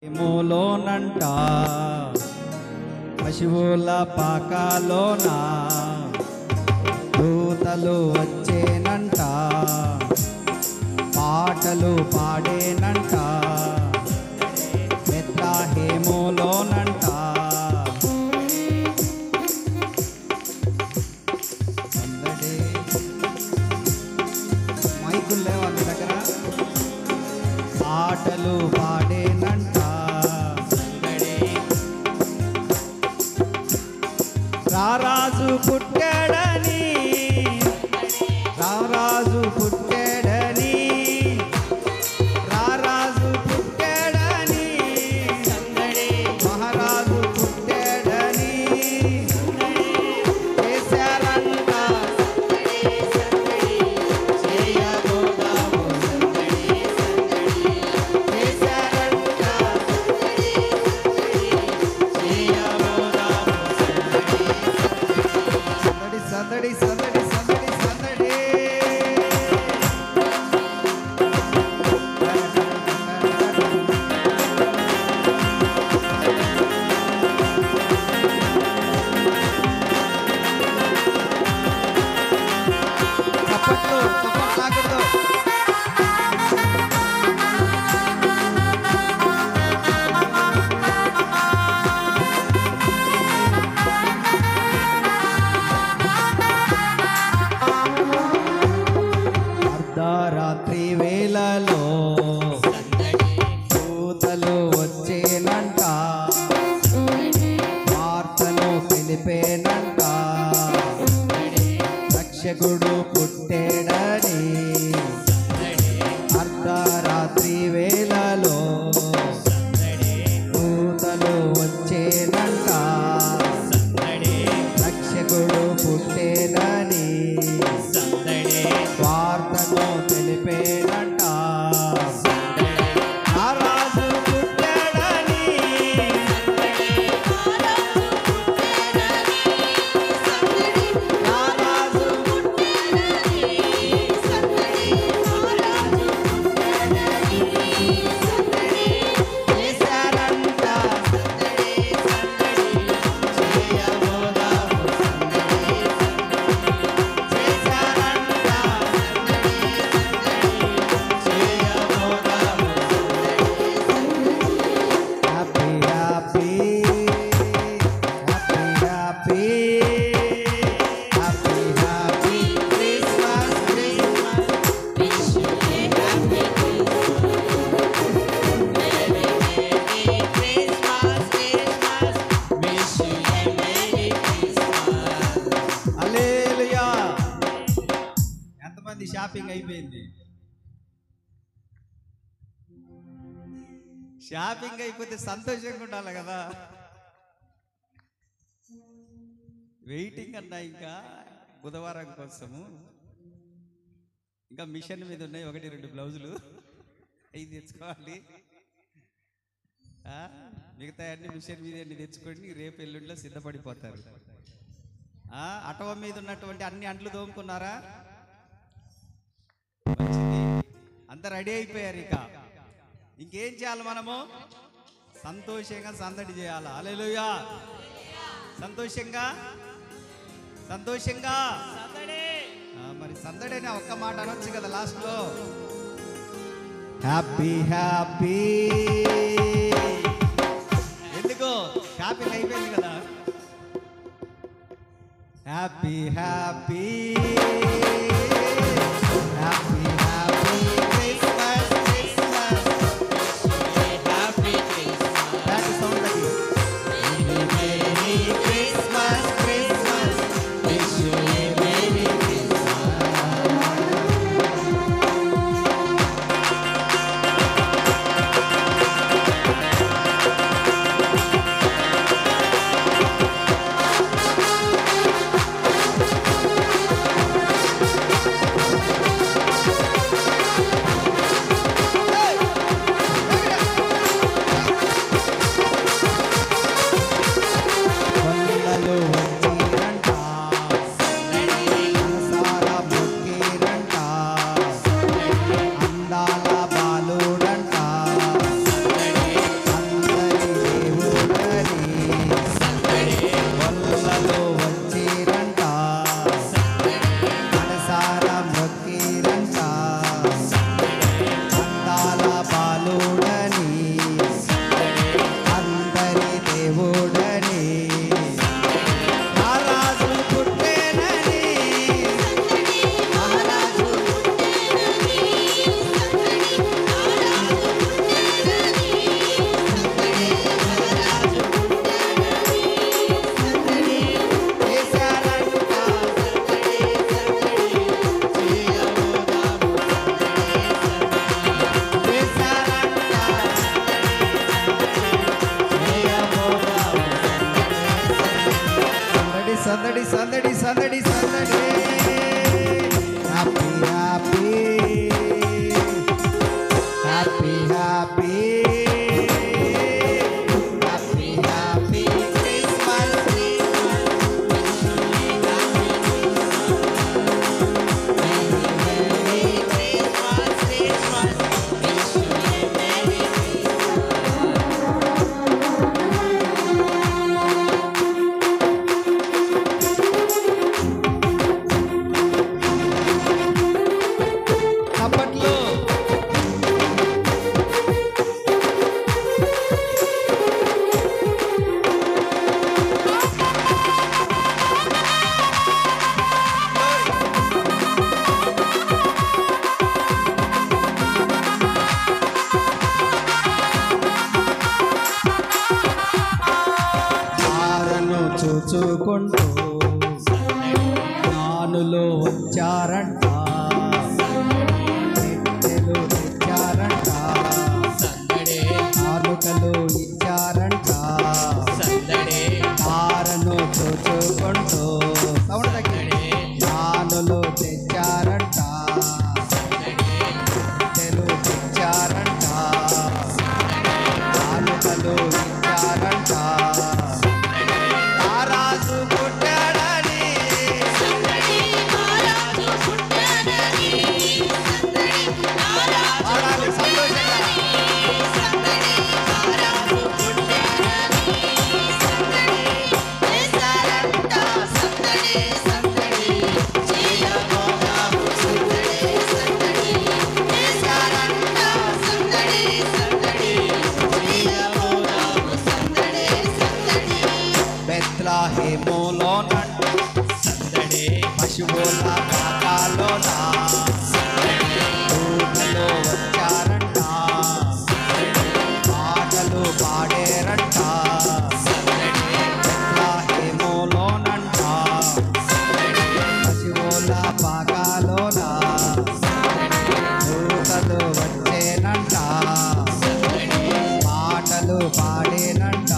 మూలోనంట పశువుల పాకాలోన దూతలు వచ్చేనంట, పాటలు పాడేనంట బెత్లెహేములోనంట. మైకులు లేవా మీ దగ్గర? పాటలు పాడేనంట, రారాజు పుట్టాడని, రారాజు పుట్టాడని, రారాజు పుట్టాడని, మహారాజు పుట్టాడని చేశారంట. సందడి సందడి సందడి సందడి చప్పట్లు చప్పట్లు ఆగదు. రాత్రి వేళలో దూతలు వచ్చేనంట, వార్తను తెలిపేనంట, రక్షకుడు పుట్టేడని. అర్ధరాత్రి వేళలో దూతలు వచ్చేనంట, రక్షకుడు పుట్టేడని వార్తను తెలిపేనంట. రారాజు పుట్టాడని, రారాజు చేశారంట. ఎంతమంది షాపింగ్ అయిపోయింది? షాపింగ్ అయిపోతే సంతోషంగా ఉండాలి కదా. వెయిటింగ్ అన్నా ఇంకా బుధవారం కోసము. ఇంకా మిషన్ మీద ఉన్నాయి 1-2 బ్లౌజులు, అవి తెచ్చుకోవాలి. మిగతా అన్ని మిషన్ మీద అన్ని తెచ్చుకొని రేపు ఎల్లుండిలో సిద్ధపడిపోతారు. అటవ మీద ఉన్నటువంటి అన్ని అంట్లు తోముకున్నారా? మంచిది, అంతా రెడీ అయిపోయారు. ఇక ఇంకేం చేయాలి? మనము సంతోషంగా సందడి చేయాలి. హల్లెలూయా! సంతోషంగా సంతోషంగా మరి సందడి అనే ఒక్క మాట అనొచ్చు కదా లాస్ట్ లో. Happy happy. ఎందుకో షాపింగ్ అయిపోయింది కదా. Happy happy happy happy Christmas Christmas. Happy Christmas. Back sound అది. Merry Christmas Christmas. Wish you a merry Christmas. సందడి సందడి సందడి సందడి హ్యాపీ హ్యాపీ హ్యాపీ హ్యాపీ చూచుకుంటూ నానులో వచ్చారంట పెట్టెలు తెచ్చారంట కానుకలు ఇచ్చారంట తారను చూచుకుంటూ నానులు తెచ్చారంట పెట్టెలు తెచ్చారంట కానుకలు ఇచ్చారంట పశువుల పాకాలోన ఊటలో వచ్చారంట పాటలు పాడేరంట హేమోలోనంట పశువుల పాకాలోన ఊటలు వచ్చేనంట పాటలు పాడేనంట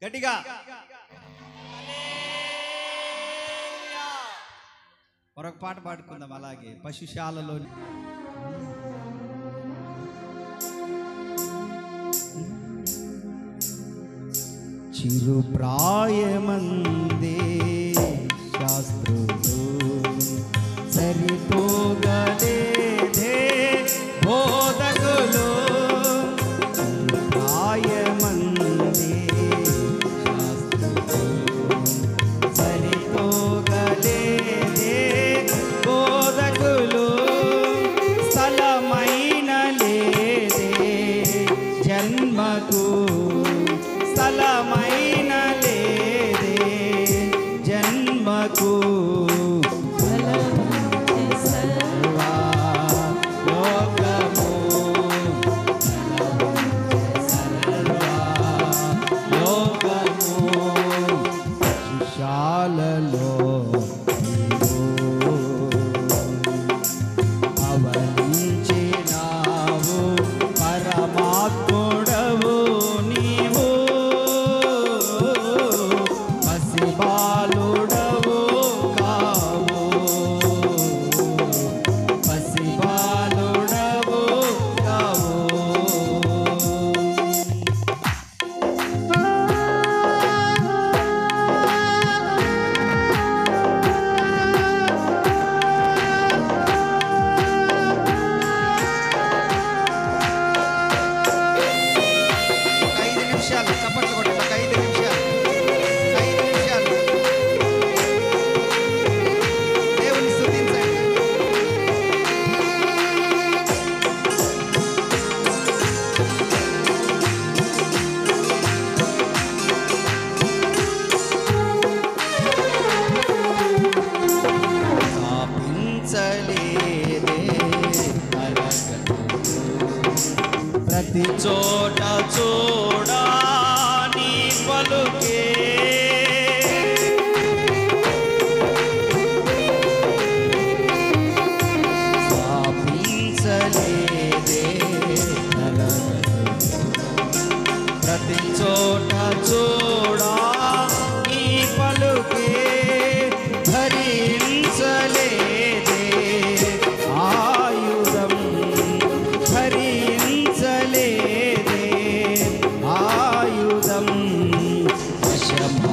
గట్టిగా మరొక పాట పాడుకుందాం. అలాగే పశుశాలలో చిరు ప్రాయమందే శాస్త్రులు సరిపోగలేదే బోధకులు ప్రాయమందే సరిపోగలేదే బోధకులు స్థలమైన లేదే జన్మకు స్థలమైన లేదే జన్మకు పలుకే స్థాపించలేదే ప్రతి చోట చూడా నీ పలుకే భరించలేదే ఆయుధం భరించలేదే ఆయుధం వశమాయెనులా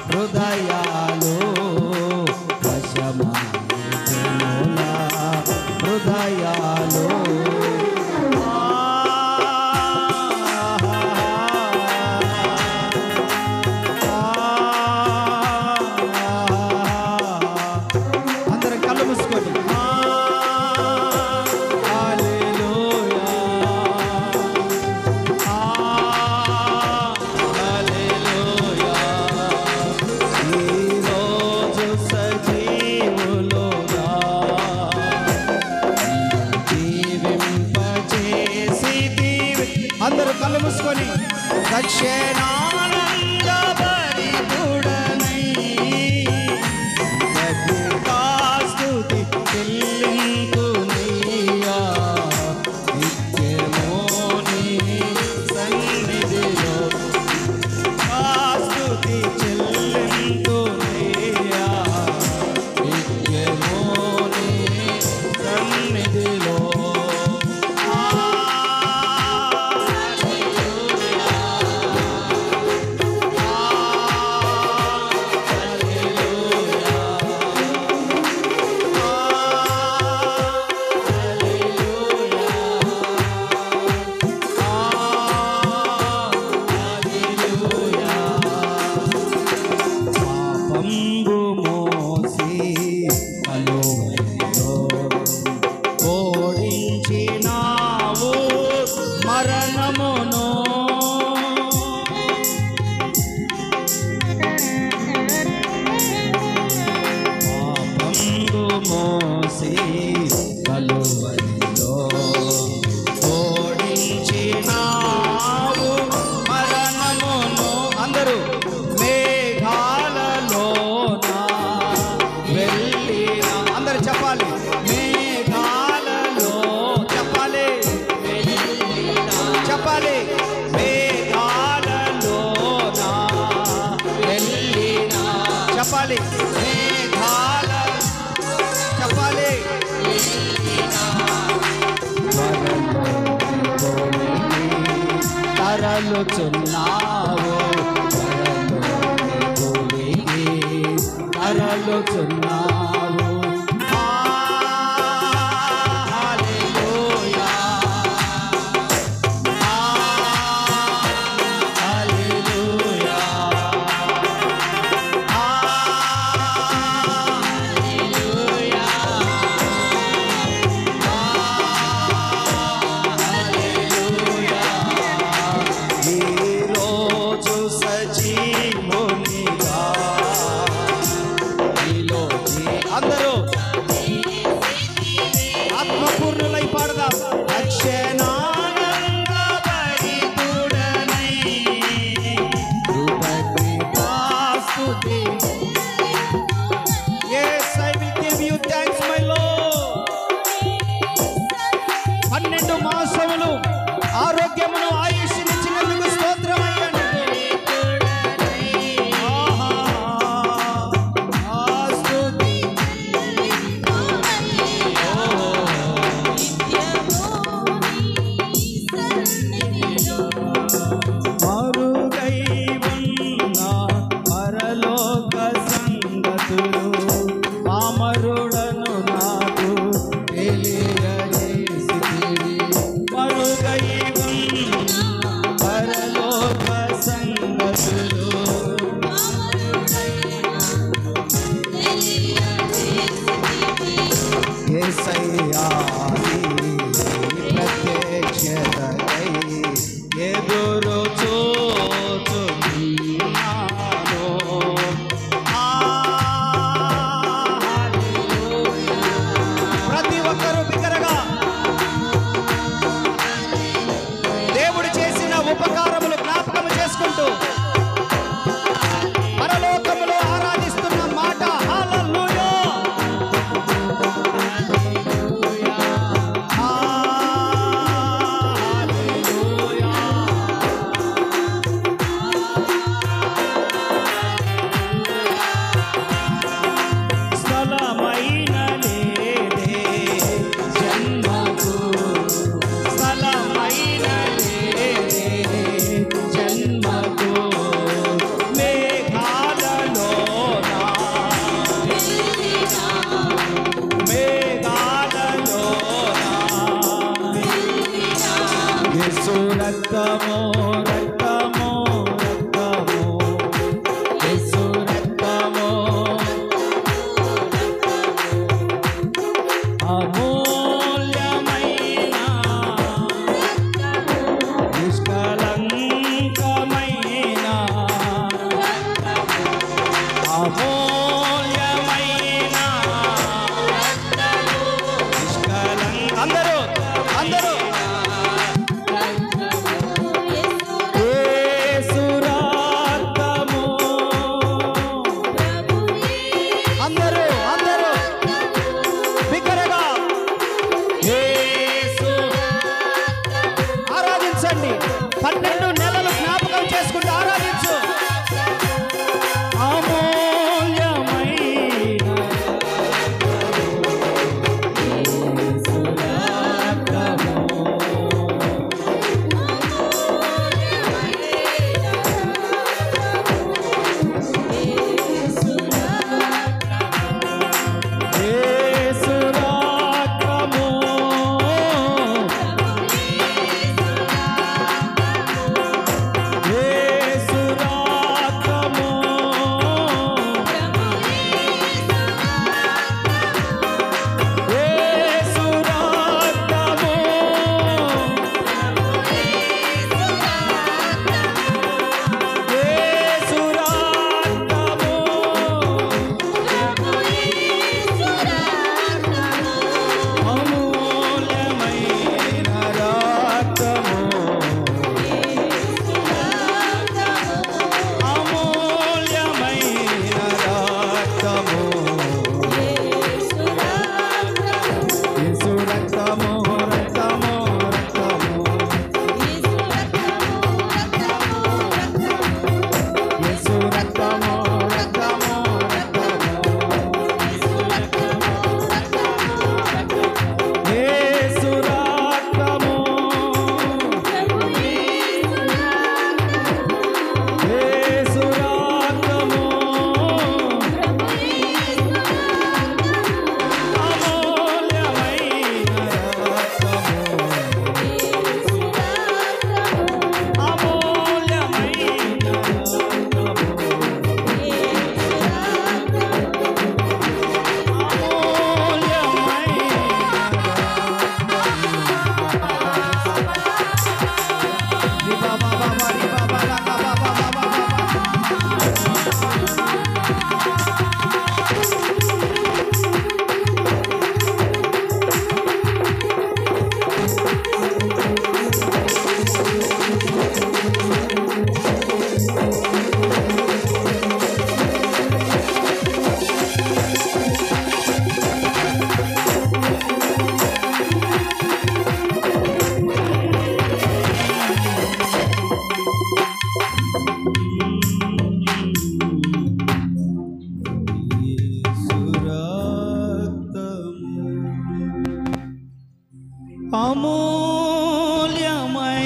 హృదయాలు వశమాయెనులా హృదయాలు అందరం కళ్ళు మూసుకొని అందరూ కళ్ళు మూసుకొని దక్షిణానంద పరిపుడనై స్తుతి చెల్లింతునయ్యా నిత్యమోని సన్నిధిలో స్తుతి చెల్లింతునయ్యా నిత్యమోని సన్నిధిలో ఓడించినావు మరణమును పాపంబు మోసి కలువరిలో ఓడించినావు మరణమును అందరూ మేఘాలలోన వెళ్ళిన అందరూ చెప్పాలి మేఘాలలో చెప్పాలి చెప్పాలి మేఘాలలోన వెళ్ళిన చెప్పాలి మేఘాల చెప్పాలి తరలుచున్నావు తరలుచున్నావు హల్లెలూయా హల్లెలూయా హల్లెలూయా హల్లెలూయా ఈ రోజు సజీవునిగా నీలో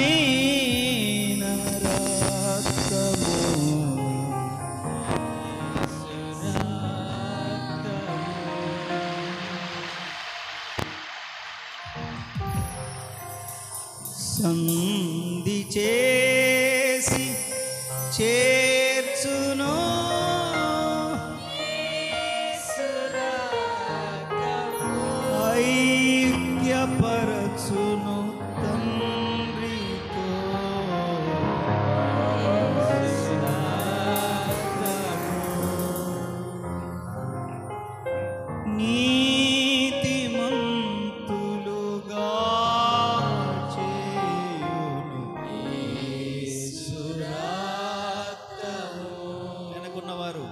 అమూల్యమైన రక్తము సంధి చేసి చేర్చును ఐక్యపరచును తండ్రితో నీతిమంతులుగా చేయును యేసు రక్తము. వెనకున్నవారు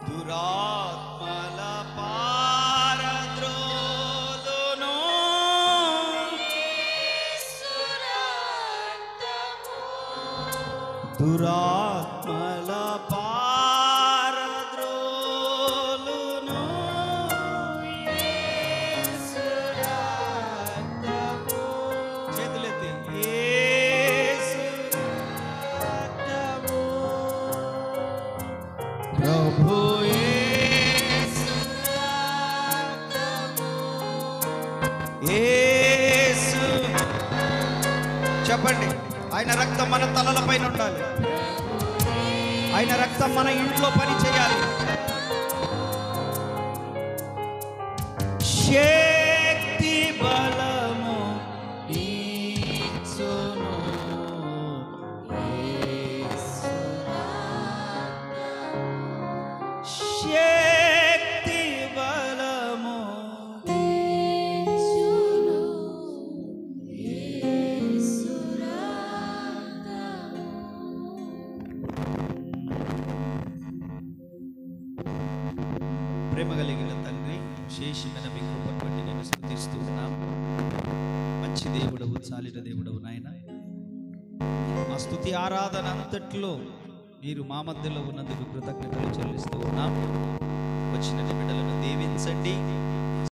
దురాత్మల పారద్రోలును దురాత్మల పారద్రోలును చేతులెత్తి యేసు రక్తము ప్రభు యేసు. చెప్పండి, ఆయన రక్తం మన తలల పైన ఉండాలి. ఆయన రక్తం మన ఇంట్లో పని చేయాలి. శక్తి బలము ఇచ్చును యేసు. శక్తి బలము ప్రేమ కలిగిన తండ్రి, విశేషమైన మీ కృపను బట్టి నేను స్తుతిస్తూ ఉన్నాను. మంచి దేవుడవు, చాలిన దేవుడవు నాయన. మా స్తుతి ఆరాధన అంతట్లో మీరు మా మధ్యలో ఉన్నందుకు కృతజ్ఞతలు చెల్లిస్తూ ఉన్నాం. వచ్చిన బిడ్డలను దీవించండి,